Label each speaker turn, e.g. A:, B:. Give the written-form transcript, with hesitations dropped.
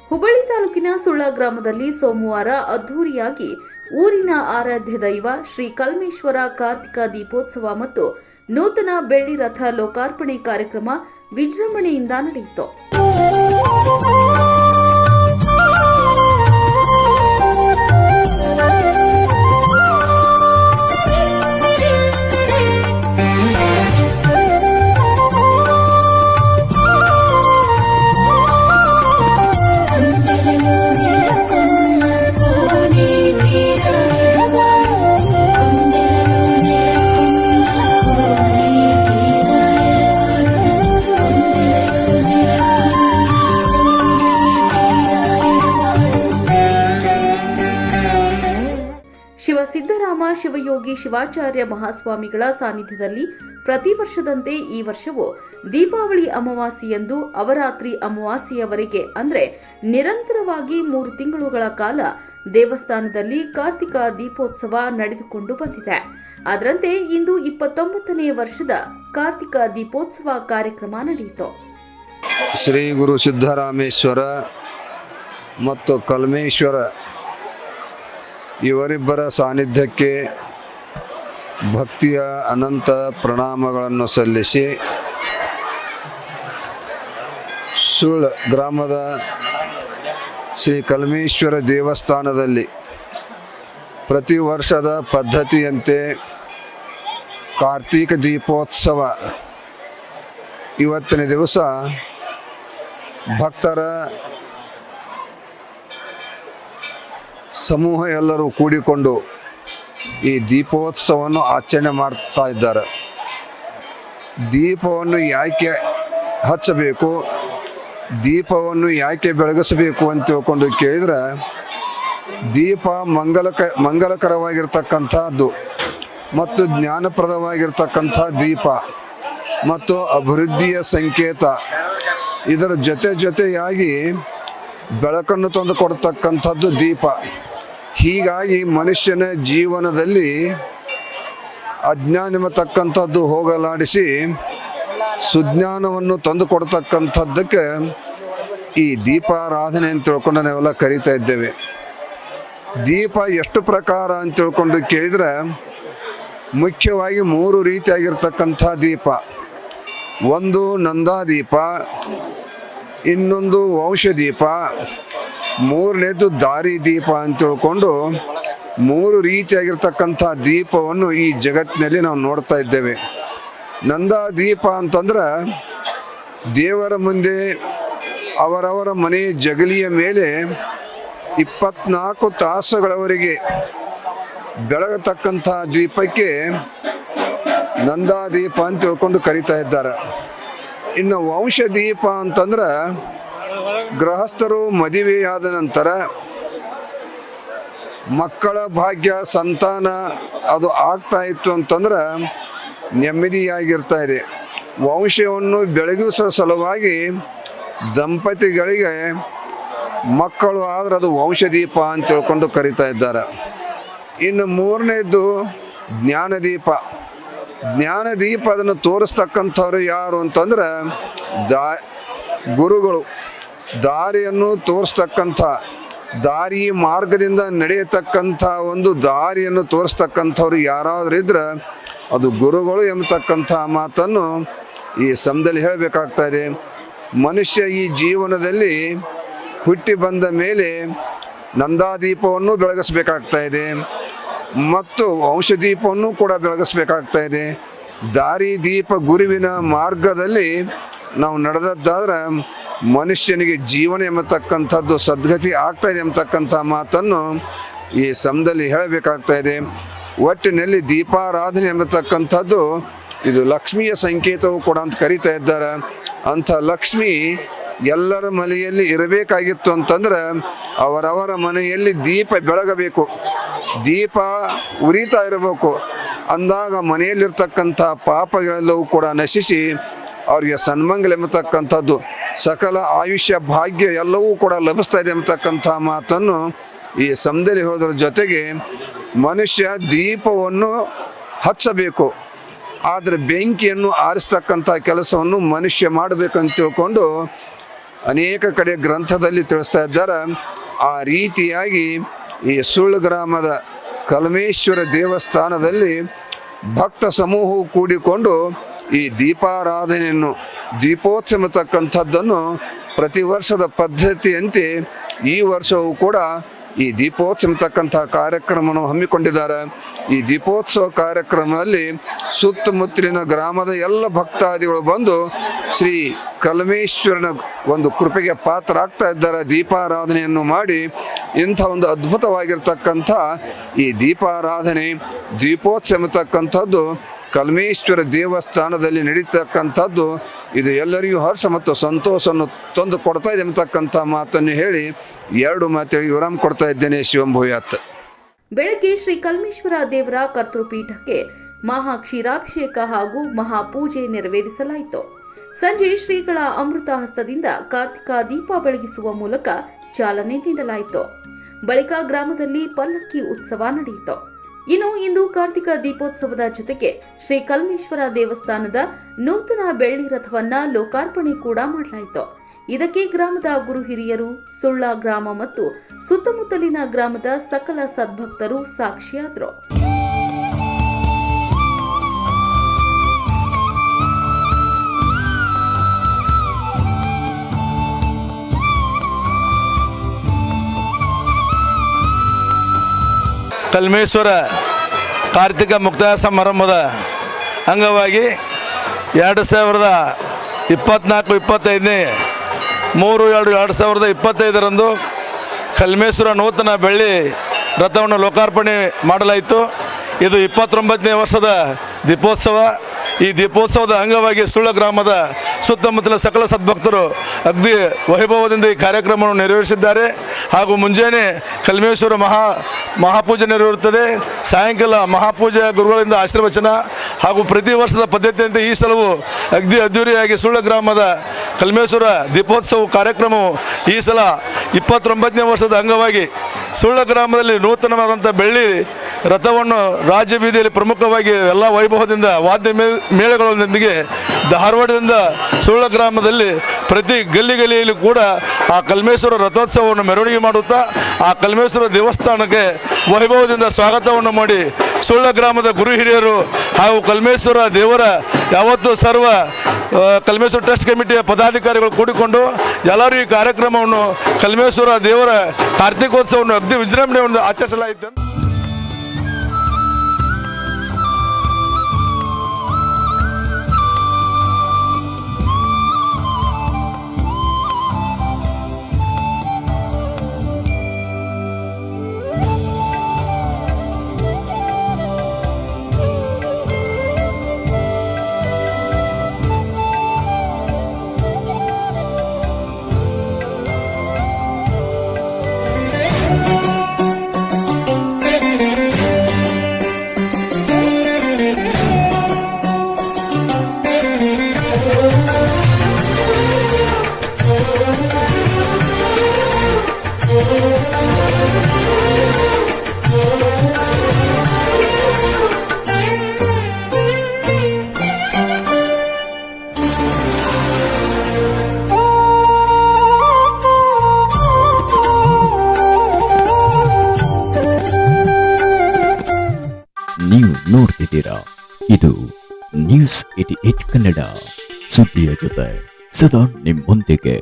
A: ಹುಬ್ಬಳ್ಳಿ ತಾಲೂಕಿನ ಸುಳ್ಳ ಗ್ರಾಮದಲ್ಲಿ ಸೋಮವಾರ ಅದ್ದೂರಿಯಾಗಿ ಊರಿನ ಆರಾಧ್ಯ ದೈವ ಶ್ರೀ ಕಲ್ಮೇಶ್ವರ ಕಾರ್ತಿಕ ದೀಪೋತ್ಸವ ಮತ್ತು ನೂತನ ಬೆಳ್ಳಿ ರಥ ಲೋಕಾರ್ಪಣೆ ಕಾರ್ಯಕ್ರಮ ವಿಜೃಂಭಣೆಯಿಂದ ನಡೆಯಿತು. ಸಿದ್ದರಾಮ ಶಿವಯೋಗಿ ಶಿವಾಚಾರ್ಯ ಮಹಾಸ್ವಾಮಿಗಳ ಸಾನ್ನಿಧ್ಯದಲ್ಲಿ ಪ್ರತಿ ವರ್ಷದಂತೆ ಈ ವರ್ಷವೂ ದೀಪಾವಳಿ ಅಮಾವಾಸ್ಯೆಯಂದು ಅವರಾತ್ರಿ ಅಮಾವಾಸ್ಯೆಯವರೆಗೆ ಅಂದರೆ ನಿರಂತರವಾಗಿ 3 ತಿಂಗಳುಗಳ ಕಾಲ ದೇವಸ್ಥಾನದಲ್ಲಿ ಕಾರ್ತಿಕ ದೀಪೋತ್ಸವ ನಡೆದುಕೊಂಡು ಬಂದಿದೆ. ಅದರಂತೆ ಇಂದು 29ನೇ ವರ್ಷದ ಕಾರ್ತಿಕ ದೀಪೋತ್ಸವ ಕಾರ್ಯಕ್ರಮ ನಡೆಯಿತು.
B: ಶ್ರೀ ಗುರು ಸಿದ್ದರಾಮೇಶ್ವರ ಮತ್ತು ಕಲ್ಮೇಶ್ವರ ಇವರಿಬ್ಬರ ಸಾನ್ನಿಧ್ಯಕ್ಕೆ ಭಕ್ತಿಯ ಅನಂತ ಪ್ರಣಾಮಗಳನ್ನು ಸಲ್ಲಿಸಿ ಸುಳ್ ಗ್ರಾಮದ ಶ್ರೀ ಕಲ್ಮೇಶ್ವರ ದೇವಸ್ಥಾನದಲ್ಲಿ ಪ್ರತಿ ವರ್ಷದ ಪದ್ಧತಿಯಂತೆ ಕಾರ್ತಿಕ ದೀಪೋತ್ಸವ ಇವತ್ತಿನ ದಿವಸ ಭಕ್ತರ ಸಮೂಹ ಎಲ್ಲರೂ ಕೂಡಿಕೊಂಡು ಈ ದೀಪೋತ್ಸವವನ್ನು ಆಚರಣೆ ಮಾಡ್ತಾ ಇದ್ದಾರೆ. ದೀಪವನ್ನು ಯಾಕೆ ಹಚ್ಚಬೇಕು, ದೀಪವನ್ನು ಯಾಕೆ ಬೆಳಗಿಸಬೇಕು ಅಂತ ತಿಳ್ಕೊಂಡು ಕೇಳಿದರೆ, ದೀಪ ಮಂಗಲಕರವಾಗಿರ್ತಕ್ಕಂಥದ್ದು ಮತ್ತು ಜ್ಞಾನಪ್ರದವಾಗಿರ್ತಕ್ಕಂಥ ದೀಪ ಮತ್ತು ಅಭಿವೃದ್ಧಿಯ ಸಂಕೇತ. ಇದರ ಜೊತೆಯಾಗಿ ಬೆಳಕನ್ನು ತಂದು ಕೊಡ್ತಕ್ಕಂಥದ್ದು ದೀಪ. ಹೀಗಾಗಿ ಮನುಷ್ಯನ ಜೀವನದಲ್ಲಿ ಅಜ್ಞಾನವೆಂಬತಕ್ಕಂಥದ್ದು ಹೋಗಲಾಡಿಸಿ ಸುಜ್ಞಾನವನ್ನು ತಂದು ಕೊಡ್ತಕ್ಕಂಥದ್ದಕ್ಕೆ ಈ ದೀಪಾರಾಧನೆ ಅಂತ ತಿಳ್ಕೊಂಡು ನಾವೆಲ್ಲ ಕರೀತಾ ಇದ್ದೇವೆ. ದೀಪ ಎಷ್ಟು ಪ್ರಕಾರ ಅಂತ ತಿಳ್ಕೊಂಡು ಕೇಳಿದರೆ ಮುಖ್ಯವಾಗಿ 3 ರೀತಿಯಾಗಿರ್ತಕ್ಕಂಥ ದೀಪ. ಒಂದು ನಂದಾದೀಪ, ಇನ್ನೊಂದು ವಂಶದೀಪ, ಮೂರನೇದು ದಾರಿ ದೀಪ ಅಂತ ತಿಳ್ಕೊಂಡು 3 ರೀತಿಯಾಗಿರ್ತಕ್ಕಂಥ ದೀಪವನ್ನು ಈ ಜಗತ್ತಿನಲ್ಲಿ ನಾವು ನೋಡ್ತಾ ಇದ್ದೇವೆ. ನಂದಾದೀಪ ಅಂತಂದ್ರೆ ದೇವರ ಮುಂದೆ ಅವರವರ ಮನೆ ಜಗಲಿಯ ಮೇಲೆ 24 ತಾಸುಗಳವರೆಗೆ ಬೆಳಗತಕ್ಕಂಥ ದೀಪಕ್ಕೆ ನಂದಾದೀಪ ಅಂತ ತಿಳ್ಕೊಂಡು ಕರೀತಾ ಇದ್ದಾರೆ. ಇನ್ನು ವಂಶದೀಪ ಅಂತಂದ್ರೆ ಗೃಹಸ್ಥರು ಮದುವೆಯಾದ ನಂತರ ಮಕ್ಕಳ ಭಾಗ್ಯ ಸಂತಾನ ಅದು ಆಗ್ತಾ ಇತ್ತು ಅಂತಂದ್ರೆ ನೆಮ್ಮದಿಯಾಗಿರ್ತಾ ಇದೆ. ವಂಶವನ್ನು ಬೆಳಗಿಸೋ ಸಲುವಾಗಿ ದಂಪತಿಗಳಿಗೆ ಮಕ್ಕಳು ಆದ್ರೆ ಅದು ವಂಶದೀಪ ಅಂತ ತಿಳ್ಕೊಂಡು ಕರೀತಾ ಇದ್ದಾರೆ. ಇನ್ನು ಮೂರನೇದು ಜ್ಞಾನದೀಪ. ಜ್ಞಾನದೀಪ ಅದನ್ನು ತೋರಿಸ್ತಕ್ಕಂಥವ್ರು ಯಾರು ಅಂತಂದ್ರೆ ಗುರುಗಳು. ದಾರಿಯನ್ನು ತೋರಿಸ್ತಕ್ಕಂಥ, ದಾರಿ ಮಾರ್ಗದಿಂದ ನಡೆಯತಕ್ಕಂಥ ಒಂದು ದಾರಿಯನ್ನು ತೋರಿಸ್ತಕ್ಕಂಥವ್ರು ಯಾರಾದರೂ ಇದ್ರೆ ಅದು ಗುರುಗಳು ಎಂಬತಕ್ಕಂಥ ಮಾತನ್ನು ಈ ಸಮಯದಲ್ಲಿ ಹೇಳಬೇಕಾಗ್ತಾ ಇದೆ. ಮನುಷ್ಯ ಈ ಜೀವನದಲ್ಲಿ ಹುಟ್ಟಿ ಬಂದ ಮೇಲೆ ನಂದಾದೀಪವನ್ನು ಬೆಳಗಿಸ್ಬೇಕಾಗ್ತಾ ಇದೆ ಮತ್ತು ವಂಶದೀಪವನ್ನು ಕೂಡ ಬೆಳಗಿಸ್ಬೇಕಾಗ್ತಾ ಇದೆ. ದಾರಿ ದೀಪ ಗುರುವಿನ ಮಾರ್ಗದಲ್ಲಿ ನಾವು ನಡೆದದ್ದಾದ್ರೆ ಮನುಷ್ಯನಿಗೆ ಜೀವನ ಎಂಬತಕ್ಕಂಥದ್ದು ಸದ್ಗತಿ ಆಗ್ತಾ ಇದೆ ಎಂಬತಕ್ಕಂಥ ಮಾತನ್ನು ಈ ಸಮಯದಲ್ಲಿ ಹೇಳಬೇಕಾಗ್ತಾ ಇದೆ. ಒಟ್ಟಿನಲ್ಲಿ ದೀಪಾರಾಧನೆ ಎಂಬತಕ್ಕಂಥದ್ದು ಇದು ಲಕ್ಷ್ಮಿಯ ಸಂಕೇತವು ಕೂಡ ಅಂತ ಕರೀತಾ ಇದ್ದಾರೆ. ಅಂಥ ಲಕ್ಷ್ಮಿ ಎಲ್ಲರ ಮನೆಯಲ್ಲಿ ಇರಬೇಕಾಗಿತ್ತು ಅಂತಂದ್ರೆ ಅವರವರ ಮನೆಯಲ್ಲಿ ದೀಪ ಬೆಳಗಬೇಕು, ದೀಪ ಉರಿತಾ ಇರಬೇಕು. ಅಂದಾಗ ಮನೆಯಲ್ಲಿರ್ತಕ್ಕಂಥ ಪಾಪಗಳೆಲ್ಲವೂ ಕೂಡ ನಶಿಸಿ ಅವರಿಗೆ ಸನ್ಮಂಗಲ ಎಂಬತಕ್ಕಂಥದ್ದು, ಸಕಲ ಆಯುಷ್ಯ ಭಾಗ್ಯ ಎಲ್ಲವೂ ಕೂಡ ಲಭಿಸ್ತಾ ಇದೆ ಎಂಬತಕ್ಕಂಥ ಮಾತನ್ನು ಈ ಸಮಯದಲ್ಲಿ ಹೇಳೋದ್ರ ಜೊತೆಗೆ ಮನುಷ್ಯ ದೀಪವನ್ನು ಹಚ್ಚಬೇಕು. ಆದರೆ ಬೆಂಕಿಯನ್ನು ಆರಿಸ್ತಕ್ಕಂಥ ಕೆಲಸವನ್ನು ಮನುಷ್ಯ ಮಾಡಬೇಕಂತ ತಿಳ್ಕೊಂಡು ಅನೇಕ ಕಡೆ ಗ್ರಂಥದಲ್ಲಿ ತಿಳಿಸ್ತಾ ಇದ್ದಾರೆ. ಆ ರೀತಿಯಾಗಿ ಈ ಸುಳ್ಳು ಗ್ರಾಮದ ಕಲ್ಮೇಶ್ವರ ದೇವಸ್ಥಾನದಲ್ಲಿ ಭಕ್ತ ಸಮೂಹವು ಕೂಡಿಕೊಂಡು ಈ ದೀಪಾರಾಧನೆಯನ್ನು ದೀಪೋತ್ಸವ ತಕ್ಕಂಥದ್ದನ್ನು ಪ್ರತಿ ವರ್ಷದ ಪದ್ಧತಿಯಂತೆ ಈ ವರ್ಷವೂ ಕೂಡ ಈ ದೀಪೋತ್ಸವ ತಕ್ಕಂಥ ಕಾರ್ಯಕ್ರಮವನ್ನು ಹಮ್ಮಿಕೊಂಡಿದ್ದಾರೆ. ಈ ದೀಪೋತ್ಸವ ಕಾರ್ಯಕ್ರಮದಲ್ಲಿ ಸುತ್ತಮುತ್ತಲಿನ ಗ್ರಾಮದ ಎಲ್ಲ ಭಕ್ತಾದಿಗಳು ಬಂದು ಶ್ರೀ ಕಲ್ಮೇಶ್ವರನ ಒಂದು ಕೃಪೆಗೆ ಪಾತ್ರರಾಗ್ತಾ ಇದ್ದಾರೆ. ದೀಪಾರಾಧನೆಯನ್ನು ಮಾಡಿ ಇಂಥ ಒಂದು ಅದ್ಭುತವಾಗಿರ್ತಕ್ಕಂಥ ಈ ದೀಪಾರಾಧನೆ ದೀಪೋತ್ಸವ ತಕ್ಕಂಥದ್ದು ಕಲ್ಮೇಶ್ವರ ದೇವಸ್ಥಾನದಲ್ಲಿ ನಡೀತಕ್ಕಂಥದ್ದು ಇದು ಎಲ್ಲರಿಗೂ ಹರ್ಷ ಮತ್ತು ಸಂತೋಷವನ್ನು ತಂದು ಕೊಡ್ತಾ ಇದೆ ಅಂತಕ್ಕಂಥ ಮಾತನ್ನು ಹೇಳಿ 2 ಮಾತೇಳಿ ವಿರಾಮ ಕೊಡ್ತಾ ಇದ್ದೇನೆ. ಶಿವಂಭೂಯಾತ್.
A: ಬೆಳಗ್ಗೆ ಶ್ರೀ ಕಲ್ಮೇಶ್ವರ ದೇವರ ಕರ್ತೃಪೀಠಕ್ಕೆ ಮಹಾ ಕ್ಷೀರಾಭಿಷೇಕ ಹಾಗೂ ಮಹಾಪೂಜೆ ನೆರವೇರಿಸಲಾಯಿತು. ಸಂಜೆ ಶ್ರೀಗಳ ಅಮೃತ ಹಸ್ತದಿಂದ ಕಾರ್ತಿಕ ದೀಪ ಬೆಳಗಿಸುವ ಮೂಲಕ ಚಾಲನೆ ನೀಡಲಾಯಿತು. ಬಳಿಕ ಗ್ರಾಮದಲ್ಲಿ ಪಲ್ಲಕ್ಕಿ ಉತ್ಸವ ನಡೆಯಿತು. ಇನ್ನು ಇಂದು ಕಾರ್ತಿಕ ದೀಪೋತ್ಸವದ ಜೊತೆಗೆ ಶ್ರೀ ಕಲ್ಮೇಶ್ವರ ದೇವಸ್ಥಾನದ ನೂತನ ಬೆಳ್ಳಿ ರಥವನ್ನ ಲೋಕಾರ್ಪಣೆ ಕೂಡ ಮಾಡಲಾಯಿತು. ಇದಕ್ಕೆ ಗ್ರಾಮದ ಗುರು ಹಿರಿಯರು, ಸುಳ್ಳ ಗ್ರಾಮ ಮತ್ತು ಸುತ್ತಮುತ್ತಲಿನ ಗ್ರಾಮದ ಸಕಲ ಸದ್ಭಕ್ತರು ಸಾಕ್ಷಿಯಾದರು.
C: ಕಲ್ಮೇಶ್ವರ ಕಾರ್ತಿಕ ಮುಕ್ತಾಯ ಸಮಾರಂಭದ ಅಂಗವಾಗಿ 2024-25ನೇ 3/2/2025ರಂದು ಕಲ್ಮೇಶ್ವರ ನೂತನ ಬೆಳ್ಳಿ ರಥವನ್ನು ಲೋಕಾರ್ಪಣೆ ಮಾಡಲಾಯಿತು. ಇದು 29ನೇ ವರ್ಷದ ದೀಪೋತ್ಸವ. ಈ ದೀಪೋತ್ಸವದ ಅಂಗವಾಗಿ ಸುಳ್ಳ ಗ್ರಾಮದ ಸುತ್ತಮುತ್ತಲ ಸಕಲ ಸದ್ಭಕ್ತರು ಅಗ್ದಿ ವೈಭವದಿಂದ ಈ ಕಾರ್ಯಕ್ರಮವನ್ನು ನೆರವೇರಿಸಿದ್ದಾರೆ. ಹಾಗೂ ಮುಂಜಾನೆ ಕಲ್ಮೇಶ್ವರ ಮಹಾಪೂಜೆ ನೆರವೇರುತ್ತದೆ. ಸಾಯಂಕಾಲ ಮಹಾಪೂಜೆ ಗುರುಗಳಿಂದ ಆಶೀರ್ವಚನ ಹಾಗೂ ಪ್ರತಿ ವರ್ಷದ ಪದ್ಧತಿಯಂತೆ ಈ ಸಲವೂ ಅಗ್ದಿ ಅದ್ದೂರಿಯಾಗಿ ಸುಳ್ಳ ಗ್ರಾಮದ ಕಲ್ಮೇಶ್ವರ ದೀಪೋತ್ಸವ ಕಾರ್ಯಕ್ರಮವು ಈ ಸಲ 29ನೇ ವರ್ಷದ ಅಂಗವಾಗಿ ಸುಳ್ಳ ಗ್ರಾಮದಲ್ಲಿ ನೂತನವಾದಂಥ ಬೆಳ್ಳಿ ರಥವನ್ನು ರಾಜ್ಯ ಬೀದಿಯಲ್ಲಿ ಪ್ರಮುಖವಾಗಿ ಎಲ್ಲ ವೈಭವದಿಂದ ವಾದ್ಯ ಮೇಳಗಳೊಂದಿಗೆ ಧಾರವಾಡದಿಂದ ಸುಳ್ಳ ಗ್ರಾಮದಲ್ಲಿ ಪ್ರತಿ ಗಲ್ಲಿಯಲ್ಲಿ ಕೂಡ ಆ ಕಲ್ಮೇಶ್ವರ ರಥೋತ್ಸವವನ್ನು ಮೆರವಣಿಗೆ ಮಾಡುತ್ತಾ ಆ ಕಲ್ಮೇಶ್ವರ ದೇವಸ್ಥಾನಕ್ಕೆ ವೈಭವದಿಂದ ಸ್ವಾಗತವನ್ನು ಮಾಡಿ ಸುಳ್ಳ ಗ್ರಾಮದ ಗುರು ಹಿರಿಯರು ಹಾಗೂ ಕಲ್ಮೇಶ್ವರ ದೇವರ ಯಾವತ್ತೂ ಸರ್ವ ಕಲ್ಮೇಶ್ವರ ಟ್ರಸ್ಟ್ ಕಮಿಟಿಯ ಪದಾಧಿಕಾರಿಗಳು ಕೂಡಿಕೊಂಡು ಎಲ್ಲರೂ ಈ ಕಾರ್ಯಕ್ರಮವನ್ನು ಕಲ್ಮೇಶ್ವರ ದೇವರ ಕಾರ್ತಿಕೋತ್ಸವವನ್ನು ಅಗ್ದಿ ವಿಜೃಂಭಣೆಯಿಂದ ಆಚರಿಸಲಾಯಿತು.
D: ನೀವು ನೋಡ್ತಿದ್ದೀರಾ, ಇದು ನ್ಯೂಸ್ 88 ಕನ್ನಡ, ಸುದ್ದಿಯ ಜೊತೆ ಸದಾ ನಿಮ್ಮೊಂದಿಗೆ.